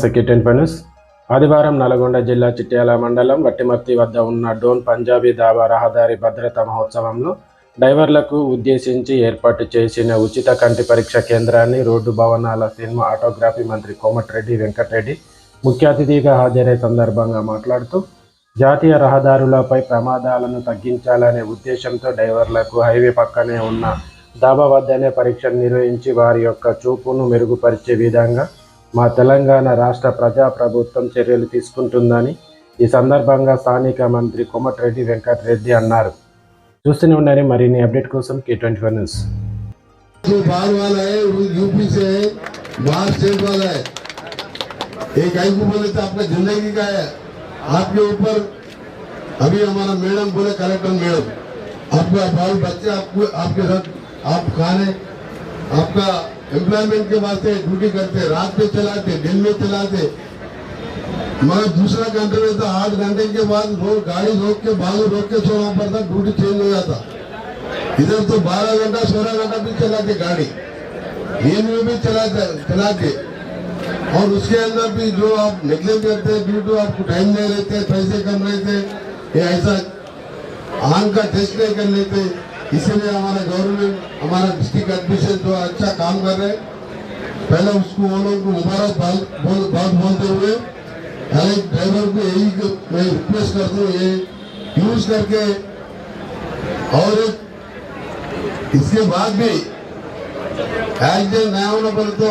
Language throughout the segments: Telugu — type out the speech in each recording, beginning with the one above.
సెక్రటరీ ఫైనాన్స్ ఆదివారం నల్గొండ జిల్లా చిట్యాల మండలం వట్టిమర్తి వద్ద ఉన్న డోన్ పంజాబీ దాబా రహదారి భద్రతా మహోత్సవంలో డ్రైవర్లకు ఉద్దేశించి ఏర్పాటు చేసిన ఉచిత కంటి పరీక్ష కేంద్రాన్ని రోడ్డు భవనాల సినిమా ఆటోగ్రఫీ మంత్రి కోమటిరెడ్డి వెంకటరెడ్డి ముఖ్య అతిథిగా హాజరై సందర్భంగా మాట్లాడుతూ జాతీయ రహదారులపై ప్రమాదాలను తగ్గించాలనే ఉద్దేశంతో డ్రైవర్లకు హైవే పక్కనే ఉన్న దాబా వద్దనే పరీక్షలు నిర్వహించి వారి యొక్క చూపును మెరుగుపరిచే విధంగా మా తెలంగాణ రాష్ట్ర ప్రజాప్రభుత్వం చర్యలు తీసుకుంటుందని ఈ సందర్భంగా స్థానిక మంత్రి కోమటిరెడ్డి వెంకటరెడ్డి అన్నారు. చూస్తూనే ఉండాలి మరిన్ని అప్డేట్ కోసం K24 న్యూస్. बाहर वाला है वो यूपी से है, बाहर स्टेट वाला है. एक आई को बोले तो आपका जिंदगी का है, आपके ऊपर अभी हमारा मैडम बोले कलेक्टर मैडम आपका बाल बच्चे आपको आपके साथ आप खाने आपका एम्प्लॉयमेंट के वास्ते ड्यूटी करते, रात में चलाते, दिन में चलाते, मगर दूसरा घंटे में तो 8 घंटे के बाद गाड़ी रोक के बालू रोक के छोड़ना पड़ता, ड्यूटी चेंज हो जाता. इधर तो 12 घंटा 16 घंटा भी चलाते गाड़ी, नींद में भी चलाते और उसके अंदर भी जो आप नेग्लेक्ट करते ड्यू टू आपको टाइम नहीं रहते, पैसे कम रहते, या ऐसा आंख का टेस्ट नहीं कर लेते. इसीलिए हमारा गवर्नमेंट हमारा डिस्ट्रिक्ट एडमिशन जो अच्छा काम कर रहे हैं, पहले उसको वो लोग को मुबारक बात बोलते हुए हर एक ड्राइवर को यही मैं रिक्वेस्ट करता हूँ ये यूज करके. और इसके बाद भी एक्सीडेंट नया होना पड़े तो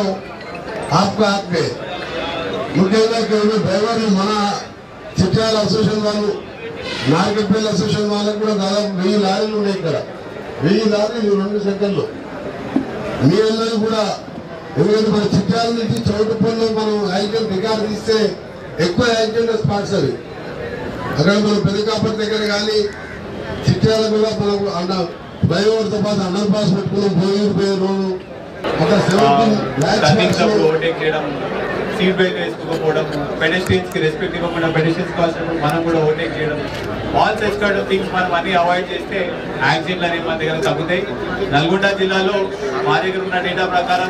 आपका हाथ पे ముఖ్యంగా డ్రైవర్లు మన చిట్యాల అసోసియేషన్ వాళ్ళు నార్కెట్పల్లి అసోసియేషన్ వాళ్ళకు కూడా దాదాపు 1000 లారీలు ఉన్నాయి. ఇక్కడ 1000 లారీలు 2 సెకండ్లు మీ అందరూ కూడా, ఎందుకంటే మన చిట్యాల నుంచి చౌటుపల్లి మనం యాక్సిడెంట్ రికార్డు తీస్తే ఎక్కువ యాక్సిడెంట్ స్పాట్స్ అవి అక్కడ మనం పెదకాపట్ దగ్గర కానీ చిట్యాల కూడా మనకు అన్న ఫ్లైఓవర్తో పాటు అండర్ పాస్ పెట్టుకున్నాం, పోయి రోడ్డు అక్కడ 17 lakhs సీట్ బెల్ట్ వేసుకోకపోవడం, పెడెస్ట్రియన్స్ కి రెస్పెక్ట్ ఇవ్వకుండా పెడెస్ట్రియన్స్ కోసం మనం కూడా ఓవర్టేక్ చేయడం, all such kind of things మనం అన్ని అవాయిడ్ చేస్తే యాక్సిడెంట్లు అనేవి మన దగ్గర తగ్గుతాయి. నల్గొండ జిల్లాలో మా దగ్గర ఉన్న డేటా ప్రకారం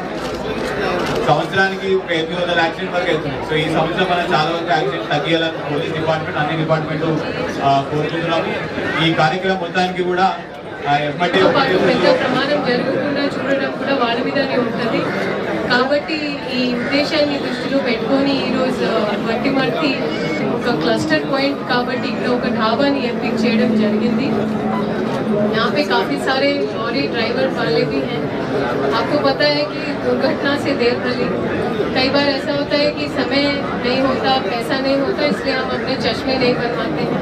సంవత్సరానికి ఒక 800 యాక్సిడెంట్ వరకు అవుతుంది. సో ఈ సంవత్సరం మనం చాలా వరకు యాక్సిడెంట్ తగ్గియాలని పోలీస్ డిపార్ట్మెంట్ అన్ని డిపార్ట్మెంట్ కోరుకుంటున్నాము. ఈ కార్యక్రమం మొత్తానికి కూడా ప్రమాదం జరగకుండా చూడడం కూడా వాళ్ళ మీదనే ఉంటుంది. కాబట్టి ఈ ఉద్దేశాన్ని దృష్టిలో పెట్టుకొని ఈరోజు వట్టిమర్తి ఒక క్లస్టర్ పాయింట్ కాబట్టి ఇక్కడ ఒక ढाबाని ఎంపిక చేయడం జరిగింది. यहाँ पे काफ़ी सारे लॉरी ड्राइवर वाले भी हैं. आपको पता है कि दुर्घटना से देर भली कई बार ऐसा होता है कि समय नहीं होता, पैसा नहीं होता, इसलिए हम अपने चश्मे नहीं बनवाते हैं,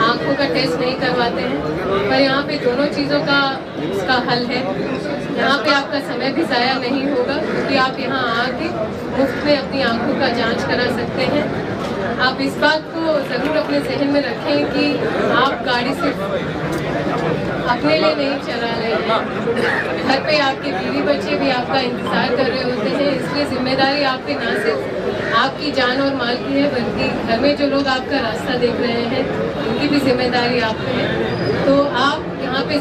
आँखों का टेस्ट नहीं करवाते हैं. पर यहाँ पे दोनों चीज़ों का इसका हल है. यहाँ पे आपका समय भी ज़ाया नहीं होगा क्योंकि आप यहाँ आके मुफ्त में अपनी आँखों का जांच करा सकते हैं. आप इस बात को ज़रूर अपने जहन में रखें कि आप गाड़ी सिर्फ अपने लिए नहीं चला रहे हैं, घर पे आपके बीवी बच्चे भी आपका इंतजार कर रहे होते हैं. इसलिए जिम्मेदारी आपकी ना सिर्फ आपकी जान और माल की है बल्कि घर में जो लोग आपका रास्ता देख रहे हैं उनकी भी जिम्मेदारी आप पे है. तो आप यहाँ पे